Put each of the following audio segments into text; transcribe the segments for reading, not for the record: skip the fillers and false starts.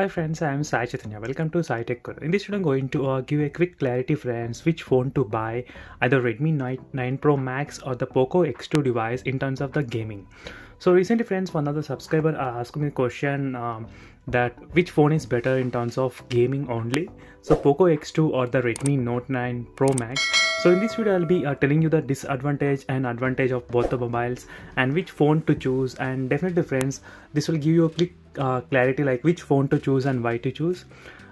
Hi friends, I am Sai Chaitanya. Welcome to Sai Tech Guru. In this video, I'm going to give a quick clarity, friends, which phone to buy, either Redmi 9 Pro Max or the Poco X2 device in terms of the gaming. So recently, friends, one of the subscriber asked me a question that which phone is better in terms of gaming only. So Poco X2 or the Redmi Note 9 Pro Max. So in this video, I'll be telling you the disadvantage and advantage of both the mobiles and which phone to choose. And definitely, friends, this will give you a quick clarity like which phone to choose and why to choose.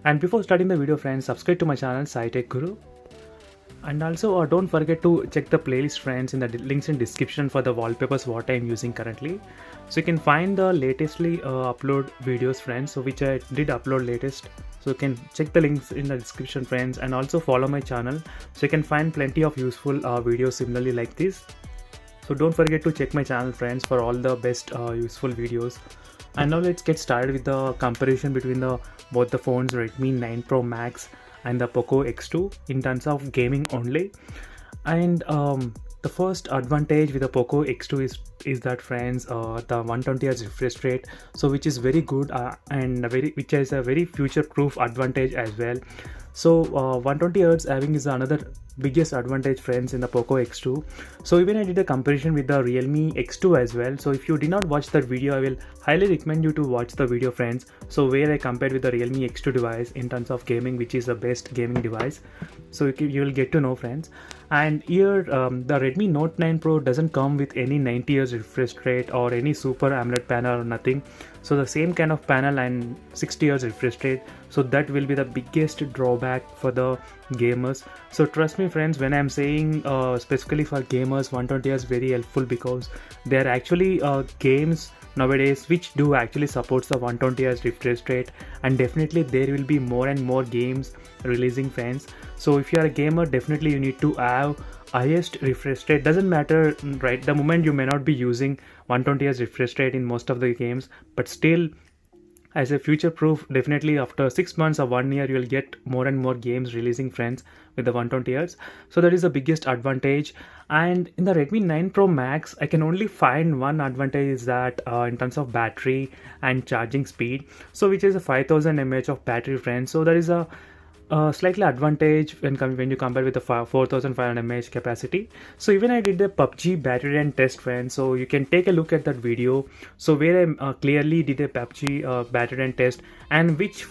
And before starting the video, friends, subscribe to my channel Sai Tech Guru. And also don't forget to check the playlist, friends, in the links in description for the wallpapers what I am using currently. So you can find the latestly upload videos, friends, so which I did upload latest. So you can check the links in the description, friends, and also follow my channel so you can find plenty of useful videos similarly like this. So don't forget to check my channel, friends, for all the best useful videos. And now let's get started with the comparison between both the phones, Redmi 9 Pro Max and the Poco X2 in terms of gaming only. And the first advantage with the Poco X2 is that, friends, the 120Hz refresh rate, so which is very good and which is a very future-proof advantage as well. So 120Hz having is another biggest advantage, friends, in the Poco X2. So even I did a comparison with the Realme X2 as well. So if you did not watch that video, I will highly recommend you to watch the video, friends. So where I compared with the Realme X2 device in terms of gaming, which is the best gaming device. So you will get to know, friends. And here the Redmi Note 9 Pro doesn't come with any 90Hz refresh rate or any super AMOLED panel or nothing. So the same kind of panel and 60Hz refresh rate. So that will be the biggest drawback for the gamers. So trust me, friends, when I'm saying specifically for gamers, 120Hz is very helpful because there are actually games nowadays which do actually supports the 120Hz refresh rate, and definitely there will be more and more games releasing, friends. So if you are a gamer, definitely you need to have highest refresh rate. Doesn't matter, right? The moment you may not be using 120Hz refresh rate in most of the games, but still as a future proof, definitely after 6 months or 1 year, you will get more and more games releasing, friends, with the 120Hz. So that is the biggest advantage. And in the Redmi 9 Pro Max, I can only find one advantage, is that in terms of battery and charging speed, so which is a 5000 mAh of battery, friends. So that is a slightly advantage when you compare with the 4500 mAh capacity. So even I did the PUBG battery and test, friends, so you can take a look at that video. So where I clearly did a PUBG battery and test, and which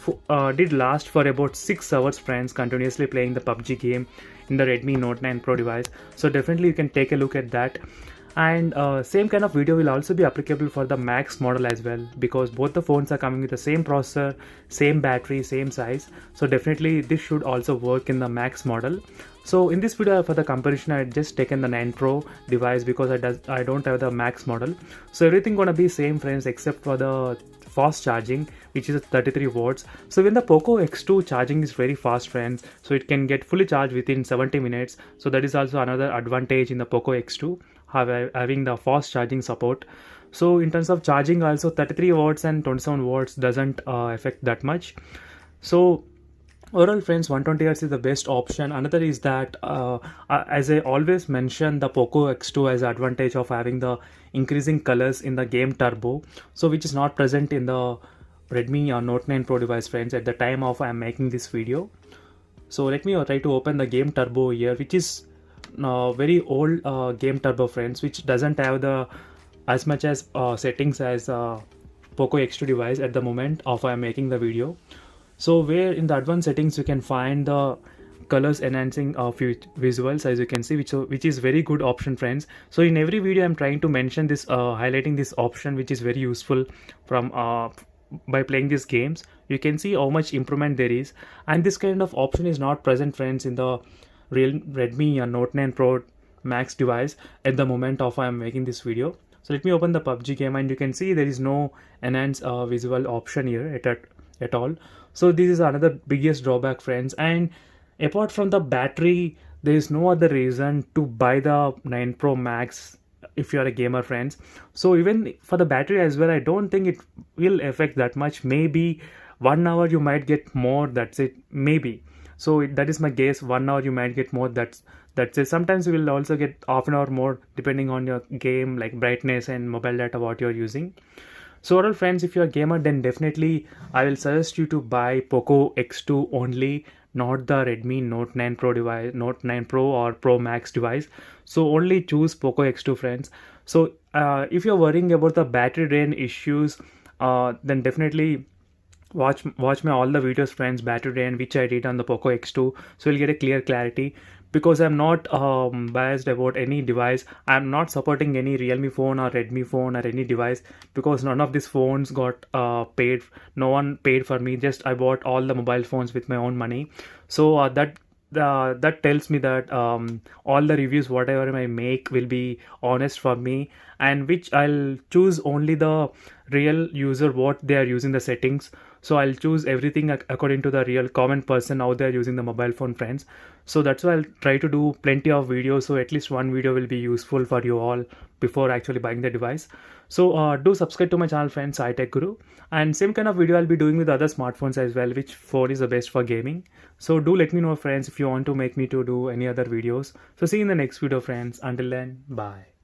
did last for about 6 hours, friends, continuously playing the PUBG game in the Redmi Note 9 Pro device. So definitely you can take a look at that. And same kind of video will also be applicable for the Max model as well, because both the phones are coming with the same processor, same battery, same size. So definitely this should also work in the Max model. So in this video for the comparison, I just taken the 9 Pro device because I don't have the Max model. So everything gonna be same, friends, except for the fast charging, which is 33 watts. So when the Poco X2 charging is very fast, friends, so it can get fully charged within 70 minutes. So that is also another advantage in the Poco X2, having the fast charging support. So in terms of charging also, 33 watts and 27 watts doesn't affect that much. So overall, friends, 120Hz is the best option. Another is that as I always mention, the Poco X2 has advantage of having the increasing colors in the game turbo, so which is not present in the Redmi Note 9 Pro device, friends, at the time of I am making this video. So let me try to open the game turbo here, which is very old game turbo, friends, which doesn't have the as much as settings as Poco X2 device at the moment of I am making the video. So where in the advanced settings you can find the colors enhancing visuals, as you can see, which is very good option, friends. So in every video I'm trying to mention this highlighting this option, which is very useful from by playing these games. You can see how much improvement there is, and this kind of option is not present, friends, in the real Redmi Note 9 Pro Max device at the moment of I am making this video. So let me open the PUBG game, and you can see there is no enhanced visual option here at all. So this is another biggest drawback, friends. And apart from the battery, there is no other reason to buy the 9 Pro Max if you are a gamer, friends. So even for the battery as well, I don't think it will affect that much. Maybe 1 hour you might get more, that's it, maybe. So that is my guess, 1 hour you might get more, that's it. Sometimes you will also get half an hour more depending on your game, like brightness and mobile data what you're using. So overall friends, if you're a gamer, then definitely I will suggest you to buy Poco X2 only, not the Redmi Note 9 Pro device, Note 9 Pro or Pro Max device. So only choose Poco X2 friends. So if you're worrying about the battery drain issues, then definitely watch my all the videos friends, battery drain, which I did on the Poco X2, so you'll get a clear clarity. Because I'm not biased about any device, I'm not supporting any Realme phone or Redmi phone or any device, because none of these phones got paid. No one paid for me, just I bought all the mobile phones with my own money. So that tells me that all the reviews whatever I make will be honest for me, and which I'll choose only the real user what they are using the settings. So I'll choose everything according to the real common person how they're using the mobile phone friends. So that's why I'll try to do plenty of videos, so at least one video will be useful for you all before actually buying the device. So do subscribe to my channel friends, iTech Guru, and same kind of video I'll be doing with other smartphones as well, which phone is the best for gaming. So do let me know friends if you want to make me to do any other videos. So see you in the next video friends. Until then, bye.